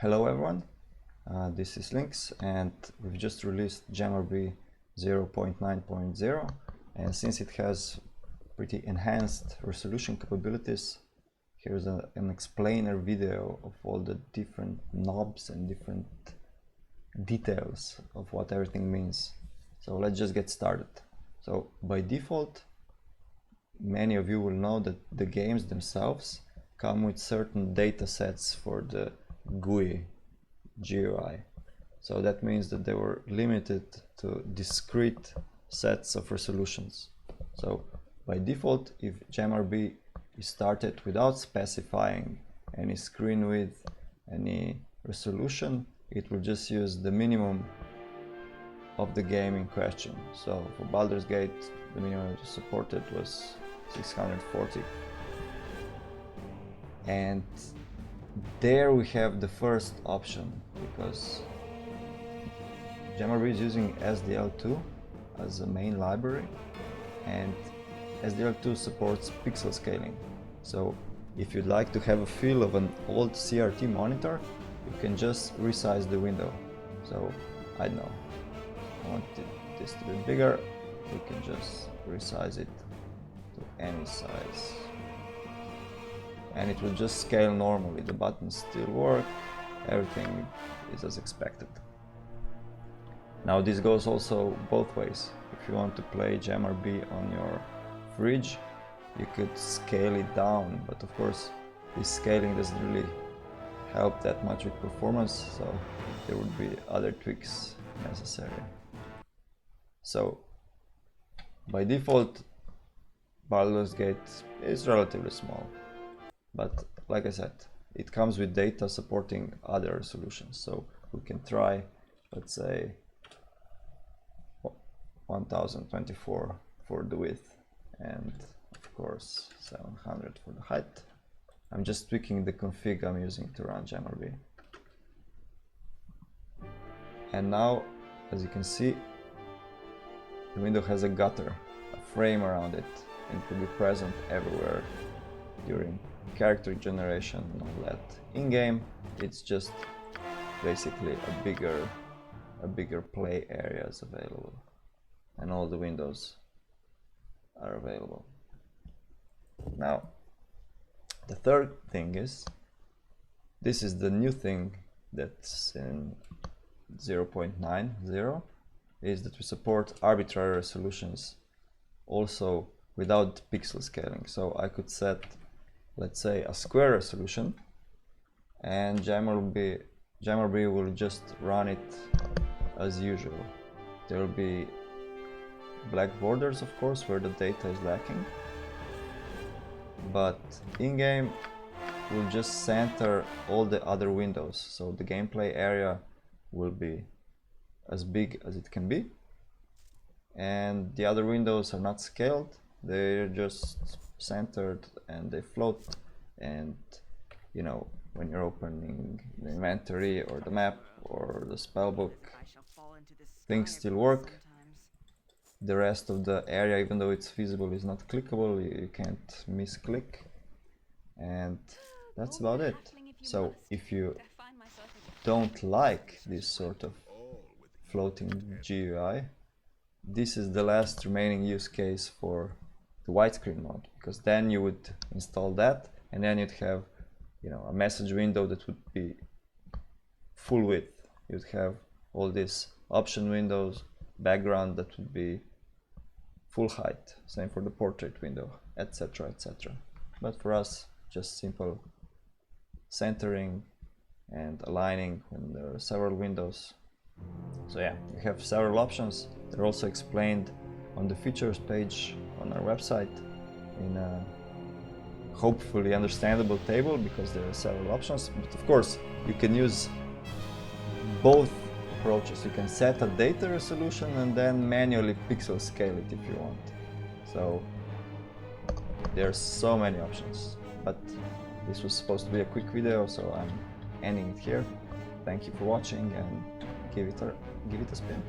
Hello everyone, this is Lynx and we've just released GemRB 0.9.0, and since it has pretty enhanced resolution capabilities, here's an explainer video of all the different knobs and different details of what everything means. So let's just get started. So by default, many of you will know that the games themselves come with certain data sets for the GUI. So that means that they were limited to discrete sets of resolutions. So by default, if GemRB is started without specifying any screen width, any resolution, it will just use the minimum of the game in question. So for Baldur's Gate, the minimum supported was 640. And there we have the first option, because GemRB is using SDL2 as a main library, and SDL2 supports pixel scaling. So if you'd like to have a feel of an old CRT monitor, you can just resize the window. So I don't know, I want this to be bigger, you can just resize it to any size. And it will just scale normally. The buttons still work, everything is as expected. Now this goes also both ways. If you want to play GemRB on your fridge, you could scale it down, but of course this scaling doesn't really help that much with performance, so there would be other tweaks necessary. So by default, Baldur's Gate is relatively small. But like I said, it comes with data supporting other resolutions. So we can try, let's say, 1024 for the width and of course 700 for the height. I'm just tweaking the config I'm using to run GemRB. And now, as you can see, the window has a gutter, a frame around it, and it will be present everywhere during character generation and all that. In-game, it's just basically a bigger play area is available, and all the windows are available. Now, the third thing is, this is the new thing that's in 0.90, is that we support arbitrary resolutions also without pixel scaling. So I could set, let's say, a square resolution, and GemRB will just run it as usual. There will be black borders, of course, where the data is lacking, but in-game will just center all the other windows, so the gameplay area will be as big as it can be, and the other windows are not scaled, they're just centered and they float. And you know, when you're opening the inventory or the map or the spellbook, things still work. The rest of the area, even though it's visible, is not clickable. You can't misclick, and that's about it. So if you don't like this sort of floating GUI, this is the last remaining use case for the widescreen mode, because then you would install that, and then you'd have, you know, a message window that would be full width. You'd have all these option windows, background that would be full height, same for the portrait window, etc, etc. But for us, just simple centering and aligning when there are several windows. So yeah, we have several options. They're also explained on the features page on our website in a hopefully understandable table, because there are several options. But of course, you can use both approaches. You can set a data resolution and then manually pixel scale it if you want. So there are so many options, but this was supposed to be a quick video, so I'm ending it here. Thank you for watching, and give it a spin.